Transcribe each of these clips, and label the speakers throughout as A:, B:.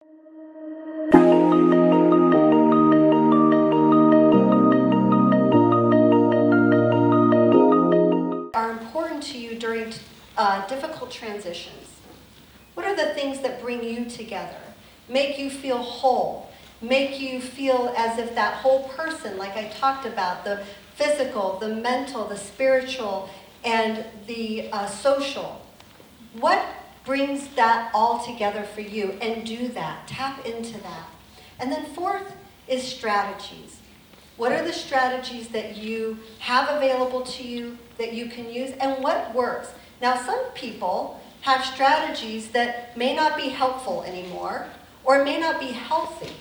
A: Are important to you during difficult transitions? What are the things that bring you together, make you feel whole, make you feel as if that whole person, like I talked about, the physical, the mental, the spiritual, and the social? What brings that all together for you? And do that. Tap into that. And then fourth is strategies. What are the strategies that you have available to you that you can use, and what works? Now, some people have strategies that may not be helpful anymore or may not be healthy.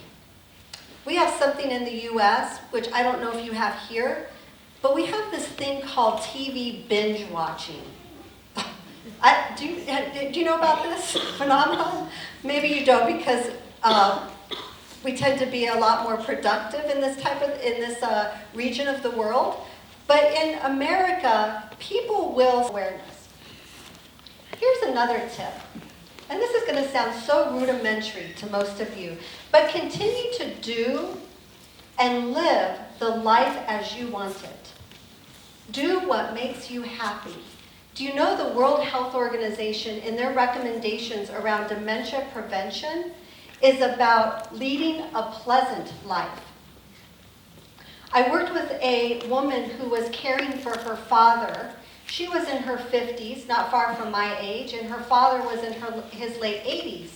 A: We have something in the US, which I don't know if you have here, but we have this thing called TV binge watching. Do you know about this phenomenon? Maybe you don't, because we tend to be a lot more productive in this region of the world. But in America, people will awareness. Here's another tip, and this is going to sound so rudimentary to most of you, but continue to do and live the life as you want it. Do what makes you happy. Do you know the World Health Organization, in their recommendations around dementia prevention, is about leading a pleasant life? I worked with a woman who was caring for her father. She was in her 50s, not far from my age, and her father was in his late 80s.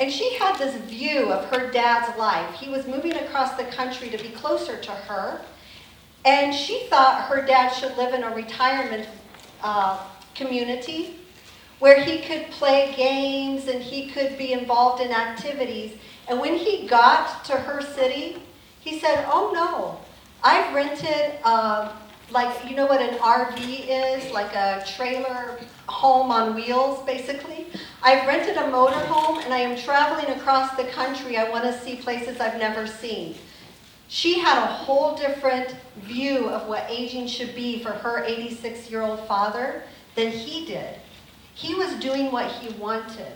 A: And she had this view of her dad's life. He was moving across the country to be closer to her, and she thought her dad should live in a retirement community where he could play games and he could be involved in activities. And when he got to her city, he said, "Oh no, I've rented, like, you know what an RV is? Like a trailer home on wheels, basically. I've rented a motorhome and I am traveling across the country. I want to see places I've never seen." She had a whole different view of what aging should be for her 86-year-old father than he did. He was doing what he wanted.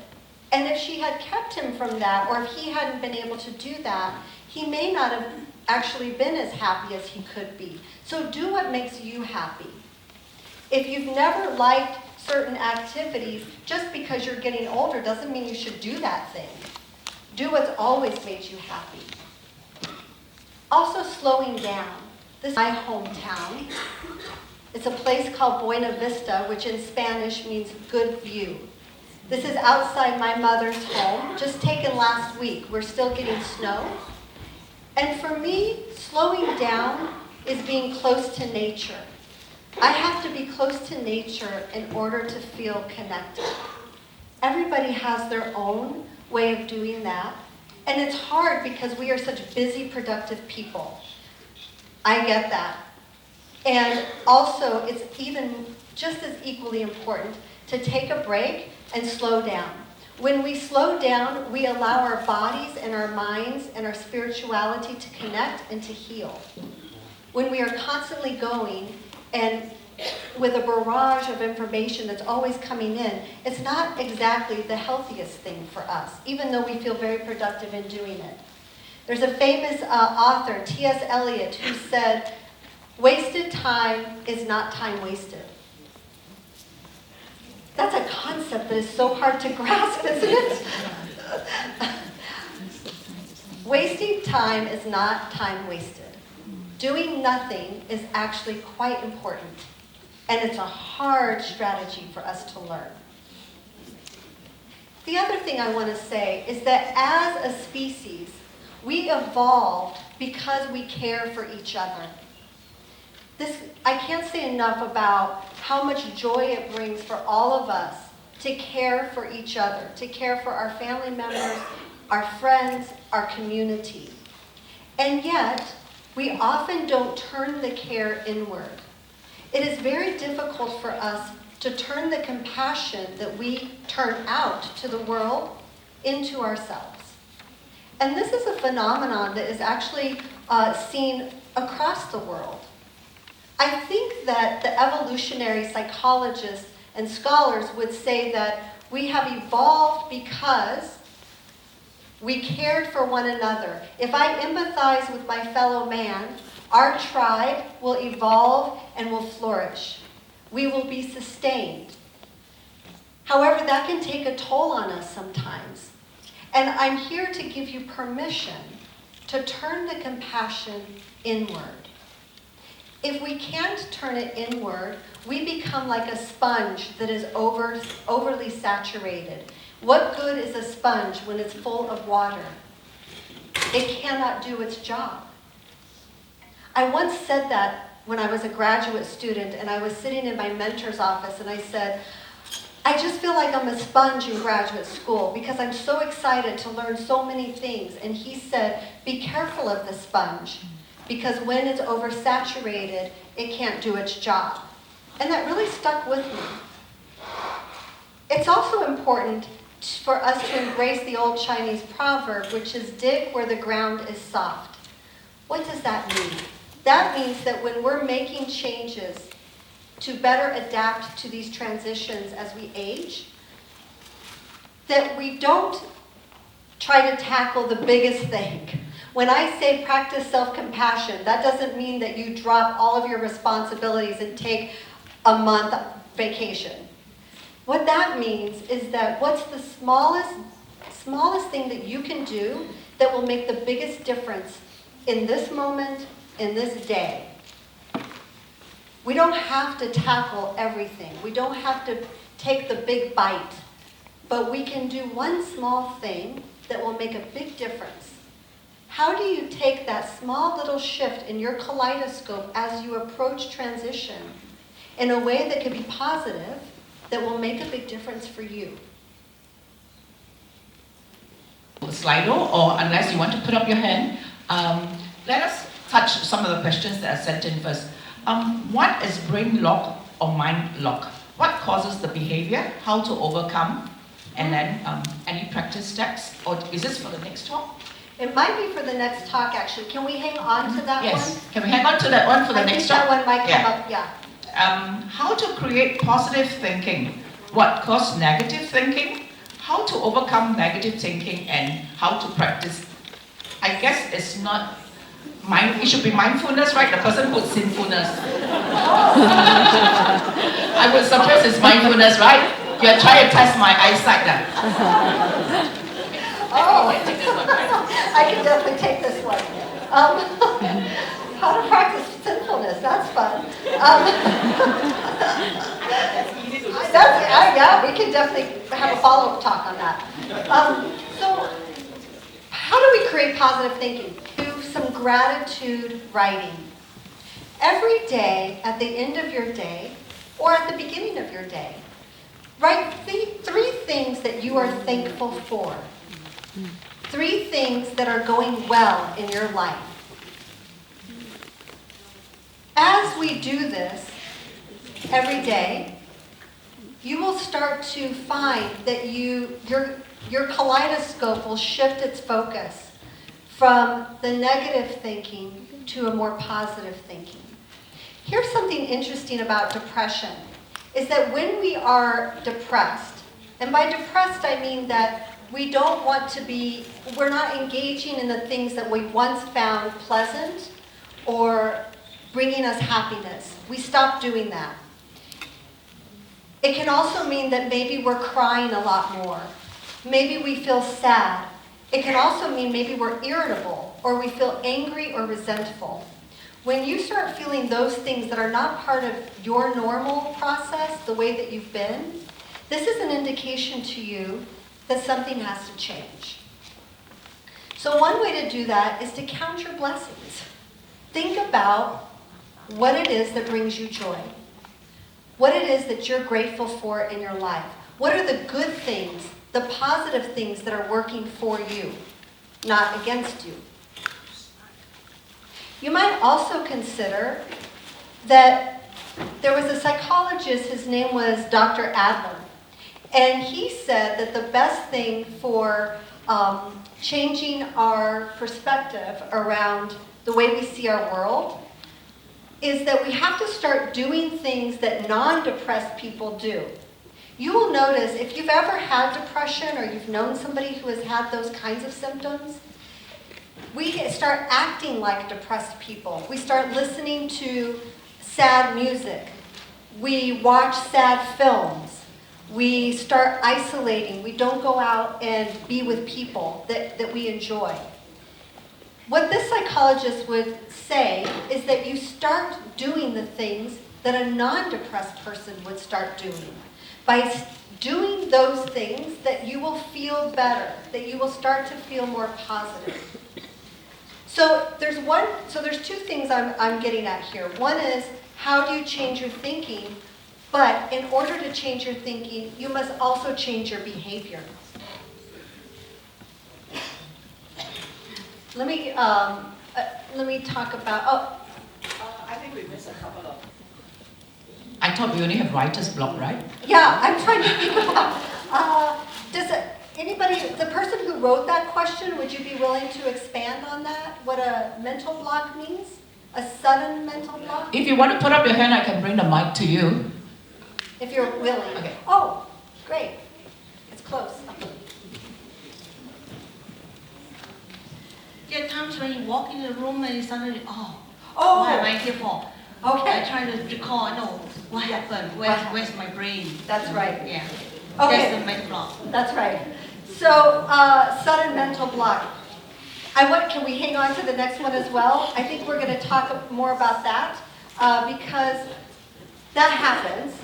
A: And if she had kept him from that, or if he hadn't been able to do that, he may not have actually been as happy as he could be. So do what makes you happy. If you've never liked certain activities, just because you're getting older doesn't mean you should do that thing. Do what's always made you happy. Also, slowing down. This is my hometown. It's a place called Buena Vista, which in Spanish means good view. This is outside my mother's home, just taken last week. We're still getting snow. And for me, slowing down is being close to nature. I have to be close to nature in order to feel connected. Everybody has their own way of doing that. And it's hard because we are such busy, productive people. I get that. And also, it's even just as equally important to take a break and slow down. When we slow down, we allow our bodies and our minds and our spirituality to connect and to heal. When we are constantly going and with a barrage of information that's always coming in, it's not exactly the healthiest thing for us, even though we feel very productive in doing it. There's a famous author, T.S. Eliot, who said, "Wasted time is not time wasted." That's a concept that is so hard to grasp, isn't it? Wasting time is not time wasted. Doing nothing is actually quite important. And it's a hard strategy for us to learn. The other thing I want to say is that as a species, we evolved because we care for each other. I can't say enough about how much joy it brings for all of us to care for each other, to care for our family members, our friends, our community. And yet, we often don't turn the care inward. It is very difficult for us to turn the compassion that we turn out to the world into ourselves. And this is a phenomenon that is actually seen across the world. I think that the evolutionary psychologists and scholars would say that we have evolved because We cared for one another. If I empathize with my fellow man, our tribe will evolve and will flourish. We will be sustained. However, that can take a toll on us sometimes. And I'm here to give you permission to turn the compassion inward. If we can't turn it inward, we become like a sponge that is overly saturated. What good is a sponge when it's full of water? It cannot do its job. I once said that when I was a graduate student and I was sitting in my mentor's office and I said, I just feel like I'm a sponge in graduate school because I'm so excited to learn so many things. And he said, be careful of the sponge because when it's oversaturated, it can't do its job. And that really stuck with me. It's also important for us to embrace the old Chinese proverb, which is dig where the ground is soft. What does that mean? That means that when we're making changes to better adapt to these transitions as we age, that we don't try to tackle the biggest thing. When I say practice self-compassion, that doesn't mean that you drop all of your responsibilities and take a month vacation. What that means is that what's the smallest thing that you can do that will make the biggest difference in this moment, in this day. We don't have to tackle everything. We don't have to take the big bite. But we can do one small thing that will make a big difference. How do you take that small little shift in your kaleidoscope as you approach transition in a way that can be positive, that will make a big difference for you?
B: Slido, or unless you want to put up your hand, let us touch some of the questions that are sent in first. What is brain lock or mind lock? What causes the behavior? How to overcome? And then any practice steps? Or is this for the next talk?
A: It might be for the next talk, actually. Can we hang on to that one?
B: Yes. Can we hang on to that one for the next talk?
A: I think that one might come up, yeah.
B: How to create positive thinking? What causes negative thinking? How to overcome negative thinking and how to practice? I guess it's not it should be mindfulness, right? The person puts sinfulness. I would suppose it's mindfulness, right? You're trying to test my eyesight now.
A: Oh, I can definitely take this one. How to practice sinfulness, that's fun. Yeah, we can definitely have a follow-up talk on that. So, how do we create positive thinking? Through some gratitude writing. Every day, at the end of your day, or at the beginning of your day, write three things that you are thankful for. 3 things that are going well in your life. As we do this every day, you will start to find that your kaleidoscope will shift its focus from the negative thinking to a more positive thinking. Here's something interesting about depression, is that when we are depressed, and by depressed I mean that we're not engaging in the things that we once found pleasant or bringing us happiness. We stop doing that. It can also mean that maybe we're crying a lot more. Maybe we feel sad. It can also mean maybe we're irritable or we feel angry or resentful. When you start feeling those things that are not part of your normal process, the way that you've been, this is an indication to you that something has to change. So one way to do that is to count your blessings. Think about what it is that brings you joy. What it is that you're grateful for in your life. What are the good things, the positive things that are working for you, not against you? You might also consider that there was a psychologist, his name was Dr. Adler, and he said that the best thing for changing our perspective around the way we see our world is that we have to start doing things that non-depressed people do. You will notice if you've ever had depression or you've known somebody who has had those kinds of symptoms, we start acting like depressed people. We start listening to sad music. We watch sad films. We start isolating. We don't go out and be with people that we enjoy. What this psychologist would say is that you start doing the things that a non-depressed person would start doing. By doing those things, that you will feel better, that you will start to feel more positive. So there's two things I'm getting at here. One is, how do you change your thinking? But in order to change your thinking, you must also change your behavior. Let me talk about,
B: I think we missed a couple of... I thought we only have writer's block, right?
A: Yeah, I'm trying to think about, the person who wrote that question, would you be willing to expand on that? What a mental block means? A sudden mental block?
B: If you want to put up your hand, I can bring the mic to you.
A: If you're willing.
B: Okay.
A: Oh, great. It's close.
C: There are times when you walk in the room and you suddenly,
A: Oh.
C: what am I here for?
A: Okay.
C: I try to recall, no, what happened? Where's my brain?
A: That's right.
C: Yeah.
A: Okay.
C: That's the mental block.
A: That's right. So, sudden mental block. Can we hang on to the next one as well? I think we're going to talk more about that because that happens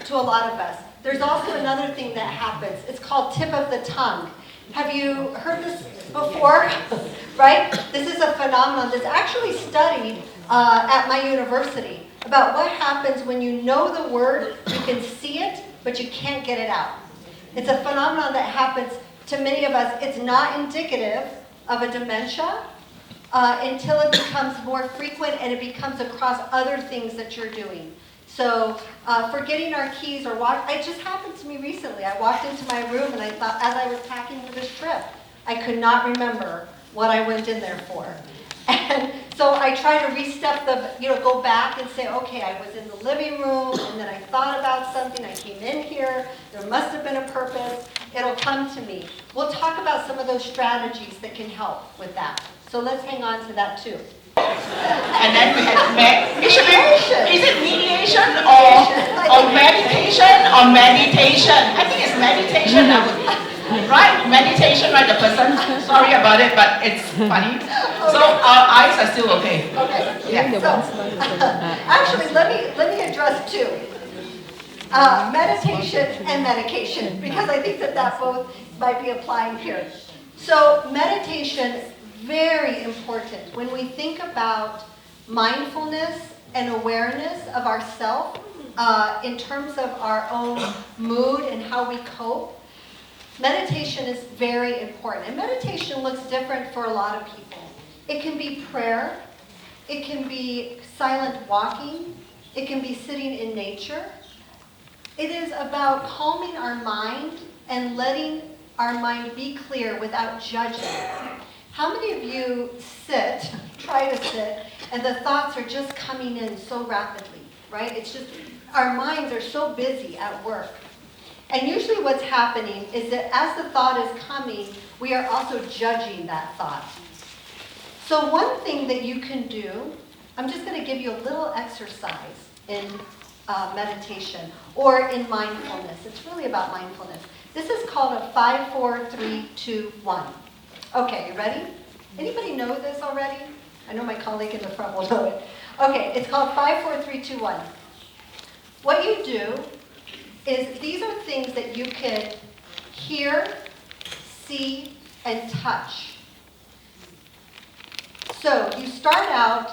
A: to a lot of us. There's also another thing that happens. It's called tip of the tongue. Have you heard this before? Right? This is a phenomenon that's actually studied at my university about what happens when you know the word, you can see it, but you can't get it out. It's a phenomenon that happens to many of us. It's not indicative of a dementia until it becomes more frequent and it becomes across other things that you're doing. So forgetting our keys or it just happened to me recently. I walked into my room and I thought, as I was packing for this trip, I could not remember what I went in there for. And so I try to go back and say, okay, I was in the living room and then I thought about something, I came in here, there must have been a purpose, it'll come to me. We'll talk about some of those strategies that can help with that. So let's hang on to that too.
B: And then we have meditation. Is it mediation or meditation or meditation? I think it's meditation. Right? Meditation, right? The person. Sorry about it, but it's funny. So our eyes are still okay.
A: Okay.
B: Yeah.
A: So, actually, let me address two. Meditation and medication, because I think that both might be applying here. So meditation, very important. When we think about mindfulness and awareness of ourself in terms of our own mood and how we cope, meditation is very important. And meditation looks different for a lot of people. It can be prayer. It can be silent walking. It can be sitting in nature. It is about calming our mind and letting our mind be clear without judging. How many of you try to sit, and the thoughts are just coming in so rapidly, right? It's just, our minds are so busy at work. And usually what's happening is that as the thought is coming, we are also judging that thought. So one thing that you can do, I'm just going to give you a little exercise in meditation or in mindfulness. It's really about mindfulness. This is called a 5, 4, 3, 2, 1. Okay, you ready? Anybody know this already? I know my colleague in the front will know it. Okay, it's called 5, 4, 3, 2, 1. What you do is these are things that you can hear, see, and touch. So you start out,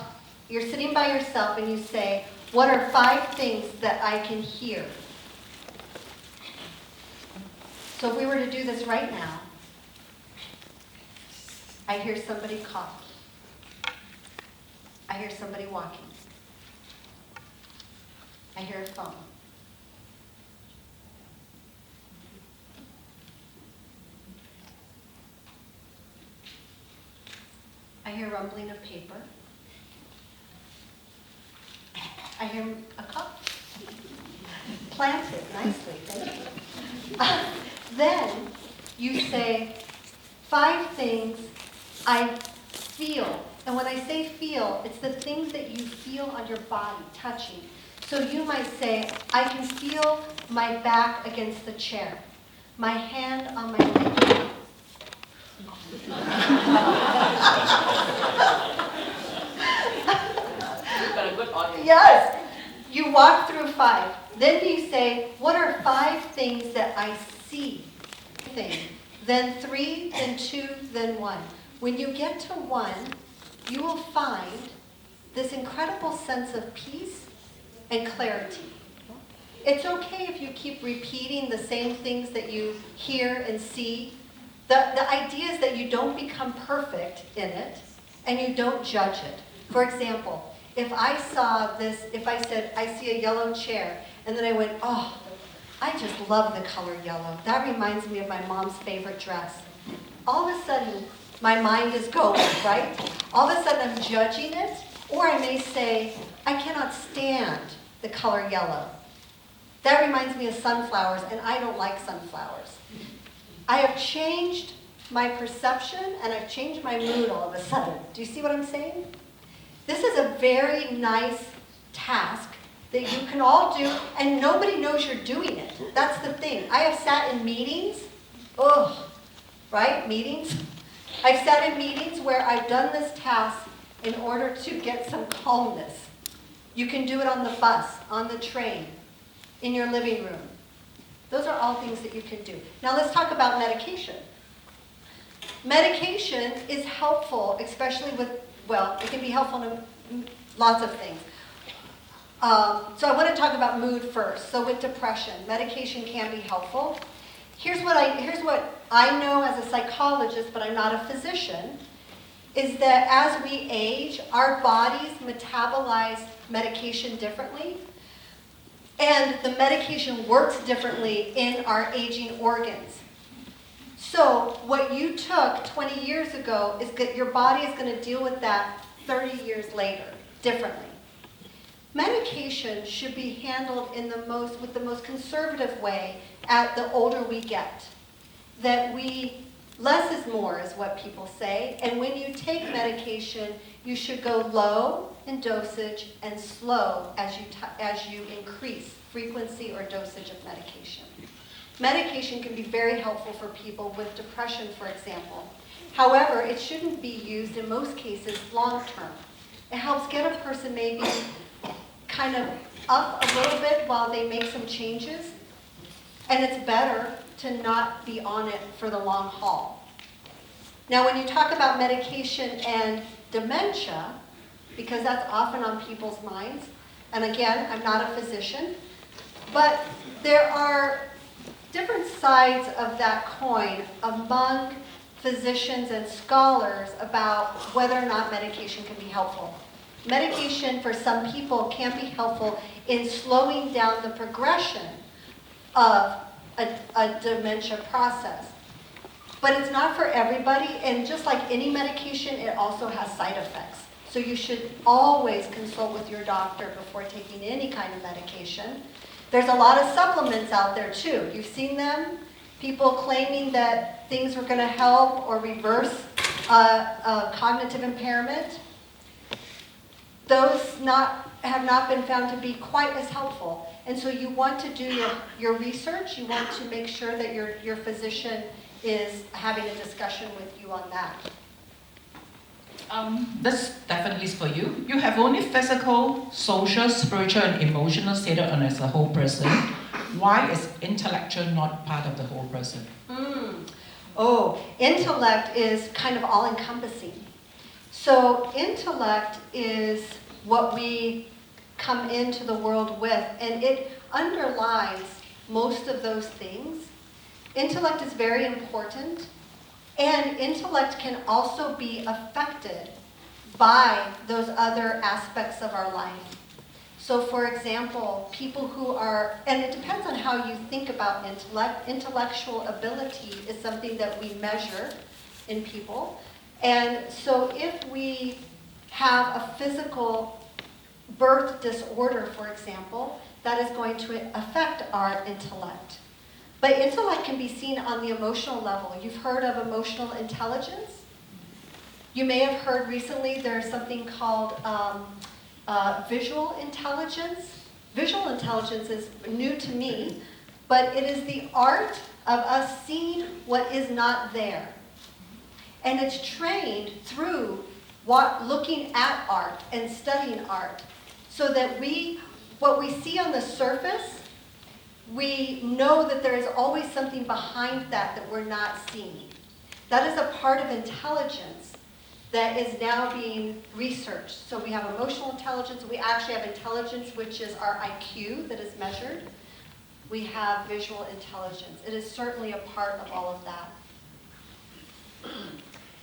A: you're sitting by yourself and you say, what are 5 things that I can hear? So if we were to do this right now, I hear somebody cough. I hear somebody walking. I hear a phone. I hear rumbling of paper. I hear a cup planted nicely. Thank you. Then you say 5 things I feel. And when I say feel, it's the things that you feel on your body, touching. So you might say, I can feel my back against the chair, my hand on my leg.
B: You've got a good audience.
A: Yes. You walk through 5. Then you say, what are 5 things that I see? Then 3, then 2, then 1. When you get to 1, you will find this incredible sense of peace and clarity. It's okay if you keep repeating the same things that you hear and see. The idea is that you don't become perfect in it and you don't judge it. For example, if I said, I see a yellow chair, and then I went, oh, I just love the color yellow. That reminds me of my mom's favorite dress. All of a sudden, my mind is going, right? All of a sudden, I'm judging it. Or I may say, I cannot stand the color yellow. That reminds me of sunflowers, and I don't like sunflowers. I have changed my perception, and I've changed my mood all of a sudden. Do you see what I'm saying? This is a very nice task that you can all do, and nobody knows you're doing it. That's the thing. I have sat in meetings, meetings. I've sat in meetings where I've done this task in order to get some calmness. You can do it on the bus, on the train, in your living room. Those are all things that you can do. Now let's talk about medication. Medication is helpful, especially with, it can be helpful in lots of things. So I want to talk about mood first. So with depression, medication can be helpful. Here's what I know as a psychologist, but I'm not a physician, is that as we age, our bodies metabolize medication differently, and the medication works differently in our aging organs. So what you took 20 years ago is that your body is going to deal with that 30 years later differently. Medication should be handled with the most conservative way at the older we get. Less is more is what people say, and when you take medication, you should go low in dosage and slow as you increase frequency or dosage of medication. Medication can be very helpful for people with depression, for example. However, it shouldn't be used in most cases long term. It helps get a person maybe kind of up a little bit while they make some changes, and it's better to not be on it for the long haul. Now, when you talk about medication and dementia, because that's often on people's minds, and again, I'm not a physician, but there are different sides of that coin among physicians and scholars about whether or not medication can be helpful. Medication for some people can be helpful in slowing down the progression of a dementia process. But it's not for everybody, and just like any medication, it also has side effects. So you should always consult with your doctor before taking any kind of medication. There's a lot of supplements out there too. You've seen them? People claiming that things are going to help or reverse cognitive impairment. Those have not been found to be quite as helpful. And so you want to do your research. You want to make sure that your physician is having a discussion with you on that.
B: This definitely is for you. You have only physical, social, spiritual, and emotional stated on as a whole person. Why is intellectual not part of the whole person?
A: Intellect is kind of all-encompassing. So intellect is what we come into the world with, and it underlies most of those things. Intellect is very important, and intellect can also be affected by those other aspects of our life. So for example, people who are, and it depends on how you think about intellect. Intellectual ability is something that we measure in people. And so if we have a physical birth disorder, for example, that is going to affect our intellect. But intellect can be seen on the emotional level. You've heard of emotional intelligence? You may have heard recently there's something called visual intelligence. Visual intelligence is new to me, but it is the art of us seeing what is not there. And it's trained through looking at art and studying art, so that what we see on the surface, we know that there is always something behind that we're not seeing. That is a part of intelligence that is now being researched. So we have emotional intelligence. We actually have intelligence, which is our IQ that is measured. We have visual intelligence. It is certainly a part of all of that.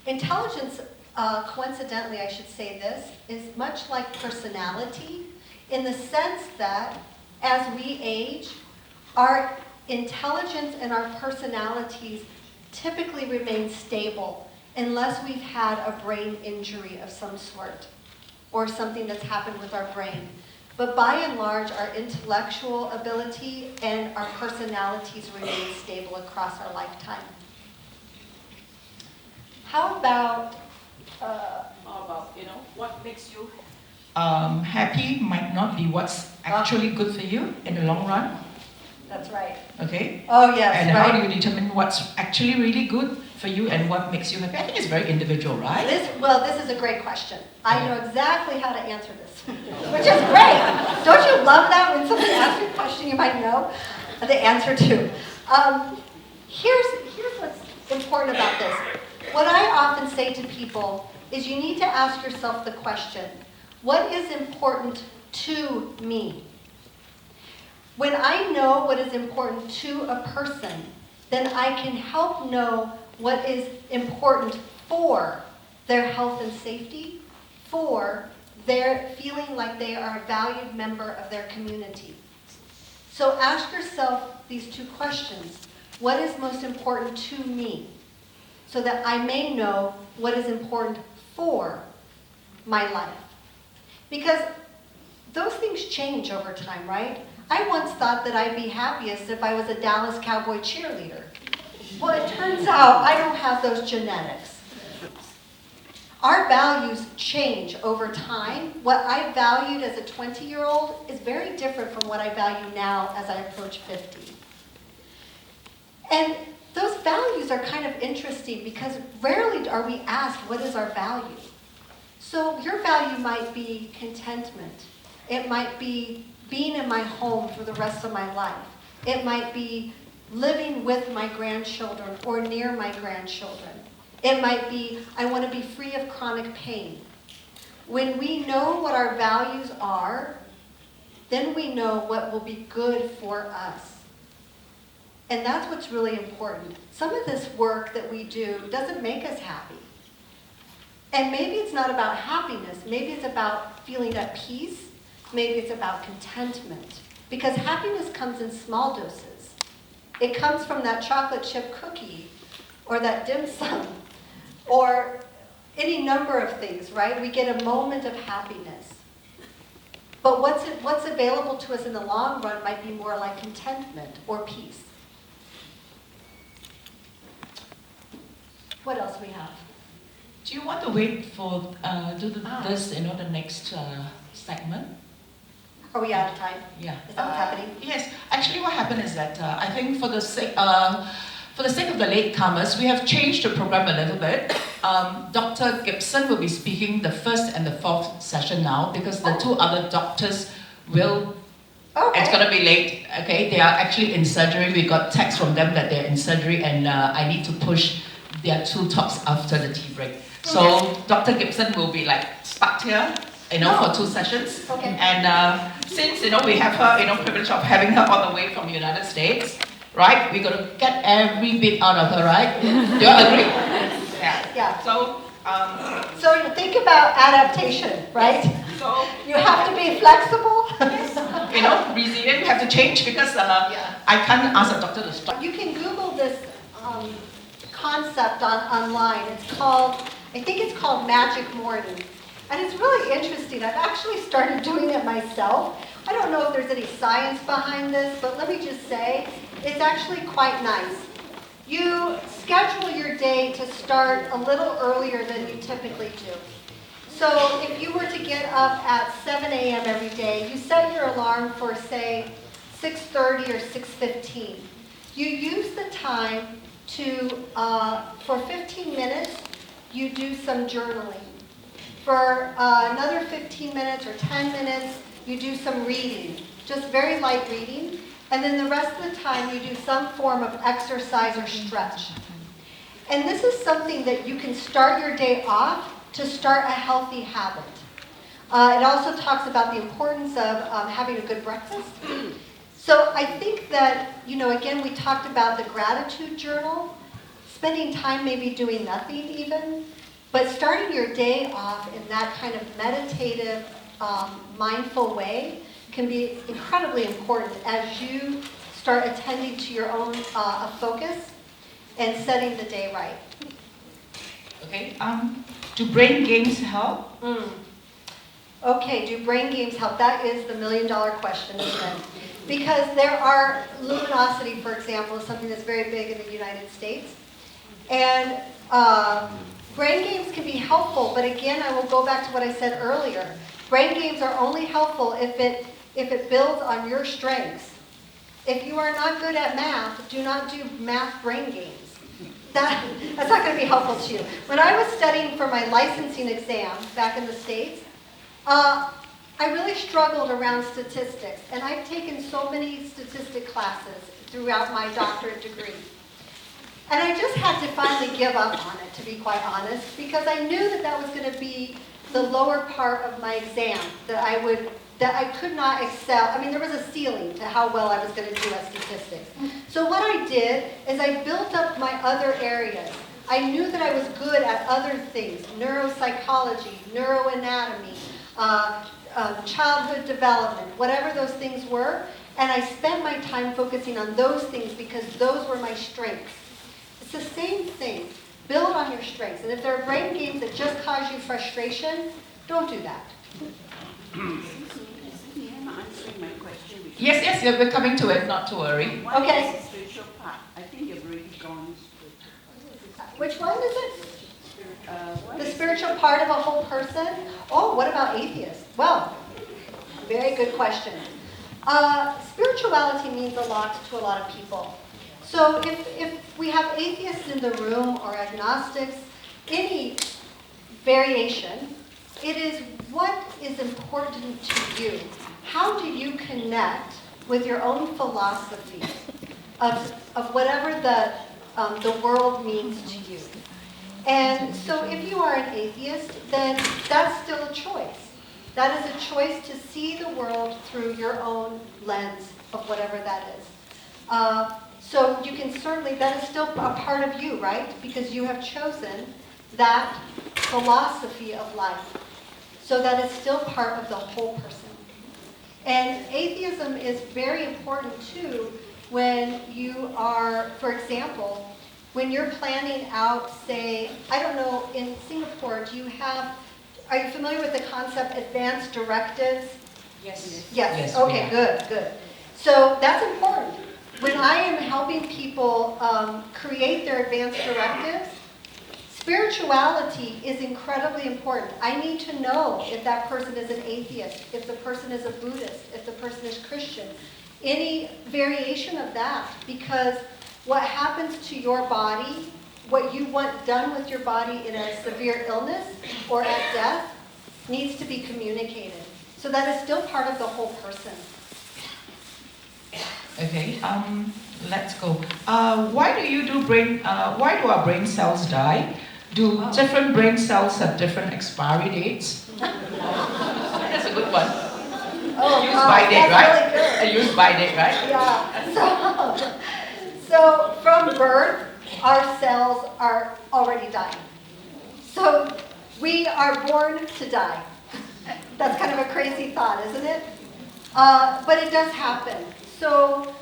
A: Intelligence, coincidentally, I should say this, is much like personality in the sense that as we age, our intelligence and our personalities typically remain stable unless we've had a brain injury of some sort or something that's happened with our brain. But by and large, our intellectual ability and our personalities remain stable across our lifetime. How about,
B: what makes you happy might not be what's actually good for you in the long run.
A: That's right.
B: Okay?
A: Oh, yes,
B: and
A: right.
B: how do you determine what's actually really good for you and what makes you happy? I think it's very individual, right?
A: This is a great question. I know exactly how to answer this, which is great. Don't you love that when somebody asks you a question you might know the answer to? Here's what's important about this. What I often say to people is you need to ask yourself the question, what is important to me? When I know what is important to a person, then I can help know what is important for their health and safety, for their feeling like they are a valued member of their community. So ask yourself these two questions. What is most important to me? So that I may know what is important for my life. Because those things change over time, right? I once thought that I'd be happiest if I was a Dallas Cowboy cheerleader. Well, it turns out I don't have those genetics. Our values change over time. What I valued as a 20-year-old is very different from what I value now as I approach 50. And those values are kind of interesting because rarely are we asked, what is our value? So your value might be contentment. It might be being in my home for the rest of my life. It might be living with my grandchildren or near my grandchildren. It might be, I want to be free of chronic pain. When we know what our values are, then we know what will be good for us. And that's what's really important. Some of this work that we do doesn't make us happy. And maybe it's not about happiness. Maybe it's about feeling at peace. Maybe it's about contentment. Because happiness comes in small doses. It comes from that chocolate chip cookie or that dim sum or any number of things, right? We get a moment of happiness. But what's available to us in the long run might be more like contentment or peace. What else we have?
B: Do you want to wait for the next segment?
A: Are we out of time?
B: Yeah.
A: Is that what's happening?
B: Yes. Actually, what happened is that I think for the sake of the latecomers, we have changed the program a little bit. Dr. Gibson will be speaking the first and the fourth session now because the two other doctors will.
A: Okay.
B: It's going to be late. Okay, they are actually in surgery. We got text from them that they're in surgery, and I need to push their two talks after the tea break. So Dr. Gibson will be stuck here, for 2 sessions.
A: Okay.
B: And since we have her, privilege of having her all the way from the United States, right? We're gonna get every bit out of her, right? Do you all agree?
A: Yeah.
B: So.
A: So you think about adaptation, right?
B: So
A: you have to be flexible.
B: Resilient. We have to change because I can't ask a doctor to stop.
A: You can Google this concept online. I think it's called Magic Morning. And it's really interesting. I've actually started doing it myself. I don't know if there's any science behind this, but let me just say, it's actually quite nice. You schedule your day to start a little earlier than you typically do. So if you were to get up at 7 a.m. every day, you set your alarm for, say, 6:30 or 6:15. You use the time to, for 15 minutes, you do some journaling. For another 15 minutes or 10 minutes, you do some reading, just very light reading. And then the rest of the time, you do some form of exercise or stretch. And this is something that you can start your day off to start a healthy habit. It also talks about the importance of having a good breakfast. So I think that, again, we talked about the gratitude journal, spending time maybe doing nothing even, but starting your day off in that kind of meditative, mindful way can be incredibly important as you start attending to your own focus and setting the day right.
B: Okay. Do brain games help?
A: Okay, do brain games help? That is the million-dollar question, isn't it? Because there are, luminosity, for example, is something that's very big in the United States. And brain games can be helpful, but again, I will go back to what I said earlier. Brain games are only helpful if it builds on your strengths. If you are not good at math, do not do math brain games. That's not going to be helpful to you. When I was studying for my licensing exam back in the States, I really struggled around statistics, and I've taken so many statistic classes throughout my doctorate degree. And I just had to finally give up on it, to be quite honest, because I knew that was going to be the lower part of my exam, that I could not excel. I mean, there was a ceiling to how well I was going to do at statistics. So what I did is I built up my other areas. I knew that I was good at other things, neuropsychology, neuroanatomy, childhood development, whatever those things were, and I spent my time focusing on those things because those were my strengths. It's the same thing. Build on your strengths. And if there are brain games that just cause you frustration, don't do that.
B: Yes, we're coming to it, not to worry.
A: Okay.
D: The spiritual part. I think you've already gone spiritual part.
A: Which one is it? The spiritual part of a whole person? Oh, what about atheists? Well, very good question. Spirituality means a lot to a lot of people. So if we have atheists in the room or agnostics, any variation, it is what is important to you. How do you connect with your own philosophy of whatever the world means to you? And so if you are an atheist, then that's still a choice. That is a choice to see the world through your own lens of whatever that is. So you can certainly, that is still a part of you, right? Because you have chosen that philosophy of life. So that is still part of the whole person. And atheism is very important too when you are, for example, when you're planning out, say, I don't know, in Singapore, are you familiar with the concept advanced directives? Yes. Okay, good. So that's important. When I am helping people create their advanced directives, spirituality is incredibly important. I need to know if that person is an atheist, if the person is a Buddhist, if the person is Christian, any variation of that, because what happens to your body, what you want done with your body in a severe illness or at death, needs to be communicated. So that is still part of the whole person.
B: Okay, let's go. Why do our brain cells die? Do different brain cells have different expiry dates? That's a good one.
A: Oh,
B: use by date, right?
A: Really good.
B: Use by date, right?
A: Yeah. So from birth, our cells are already dying. So we are born to die. That's kind of a crazy thought, isn't it? But it does happen. So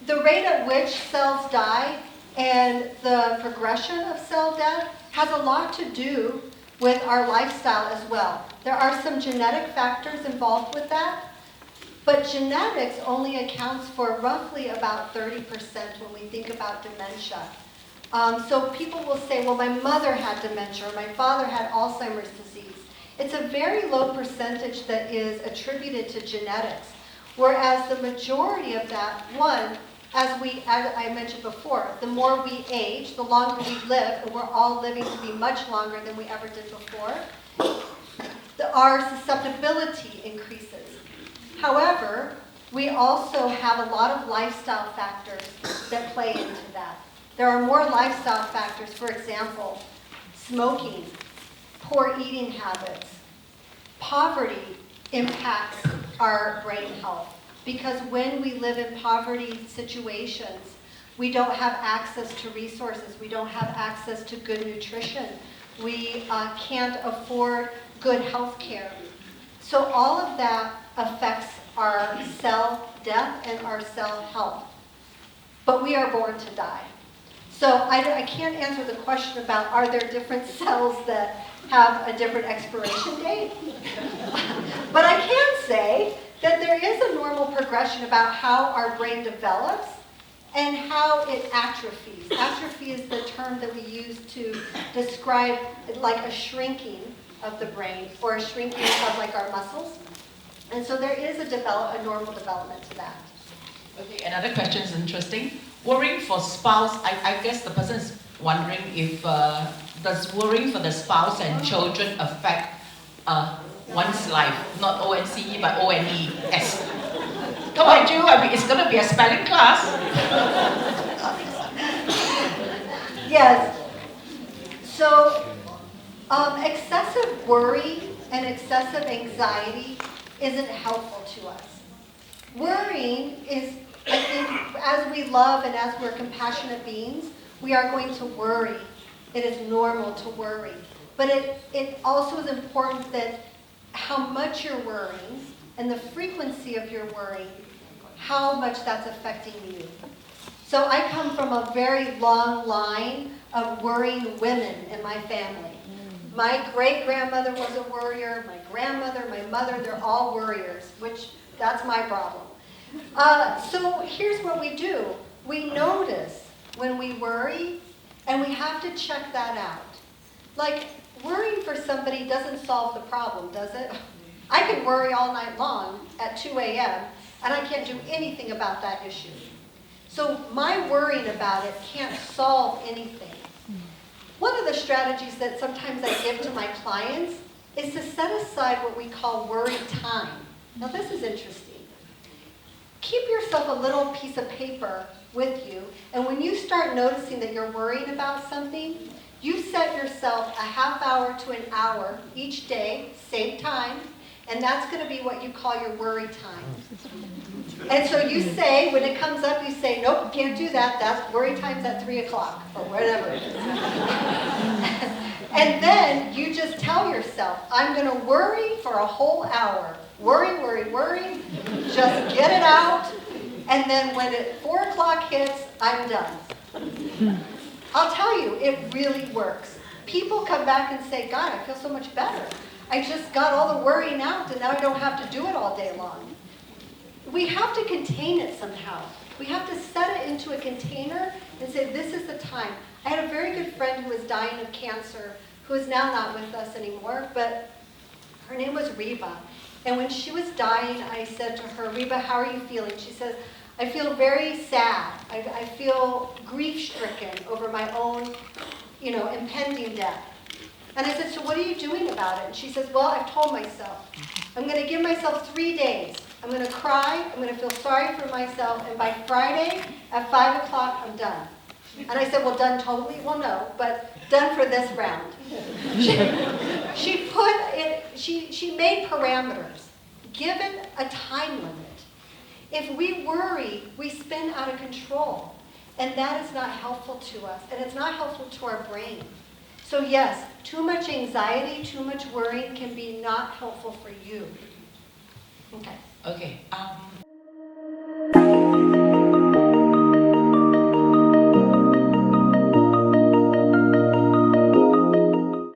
A: the rate at which cells die and the progression of cell death has a lot to do with our lifestyle as well. There are some genetic factors involved with that. But genetics only accounts for roughly about 30% when we think about dementia. So people will say, well, my mother had dementia, or my father had Alzheimer's disease. It's a very low percentage that is attributed to genetics, whereas the majority of that, one, as I mentioned before, the more we age, the longer we live, and we're all living to be much longer than we ever did before, our susceptibility increases. However, we also have a lot of lifestyle factors that play into that. There are more lifestyle factors, for example, smoking, poor eating habits. Poverty impacts our brain health because when we live in poverty situations, we don't have access to resources. We don't have access to good nutrition. We can't afford good health care. So all of that affects our cell death and our cell health. But we are born to die. So I can't answer the question about are there different cells that have a different expiration date. But I can say that there is a normal progression about how our brain develops and how it atrophies. Atrophy is the term that we use to describe like a shrinking of the brain or a shrinking of like our muscles. And so there is a normal development to that.
B: Okay, another question is interesting. Worrying for spouse, I guess the person is wondering if does worrying for the spouse and children affect one's life? Not O-N-C-E, but O-N-E-S. Come on, Ju, it's going to be a spelling class.
A: Yes. So excessive worry and excessive anxiety isn't helpful to us. Worrying is, I think, as we love and as we're compassionate beings, we are going to worry. It is normal to worry. But it also is important that how much you're worrying and the frequency of your worrying, how much that's affecting you. So I come from a very long line of worrying women in my family. My great-grandmother was a worrier, my grandmother, my mother, they're all worriers, which that's my problem. So here's what we do. We notice when we worry, and we have to check that out. Like, worrying for somebody doesn't solve the problem, does it? I can worry all night long at 2 a.m., and I can't do anything about that issue. So my worrying about it can't solve anything. One of the strategies that sometimes I give to my clients is to set aside what we call worry time. Now this is interesting. Keep yourself a little piece of paper with you, and when you start noticing that you're worrying about something, you set yourself a half hour to an hour each day, same time, and that's going to be what you call your worry time. And so you say, when it comes up, you say, nope, can't do that. That's worry time's at 3 o'clock, or whatever it is. And then you just tell yourself, I'm going to worry for a whole hour. Worry, worry, worry. Just get it out. And then when 4 o'clock hits, I'm done. I'll tell you, it really works. People come back and say, God, I feel so much better. I just got all the worrying out, and now I don't have to do it all day long. We have to contain it somehow. We have to set it into a container and say, this is the time. I had a very good friend who was dying of cancer, who is now not with us anymore, but her name was Reba. And when she was dying, I said to her, Reba, how are you feeling? She says, I feel very sad. I feel grief-stricken over my own, impending death. And I said, so what are you doing about it? And she says, well, I've told myself, I'm going to give myself 3 days. I'm going to cry, I'm going to feel sorry for myself, and by Friday at 5 o'clock, I'm done. And I said, well, done totally? Well, no, but done for this round. She made parameters, given a time limit. If we worry, we spin out of control, and that is not helpful to us, and it's not helpful to our brain. So yes, too much anxiety, too much worrying can be not helpful for you. Okay.
B: Okay.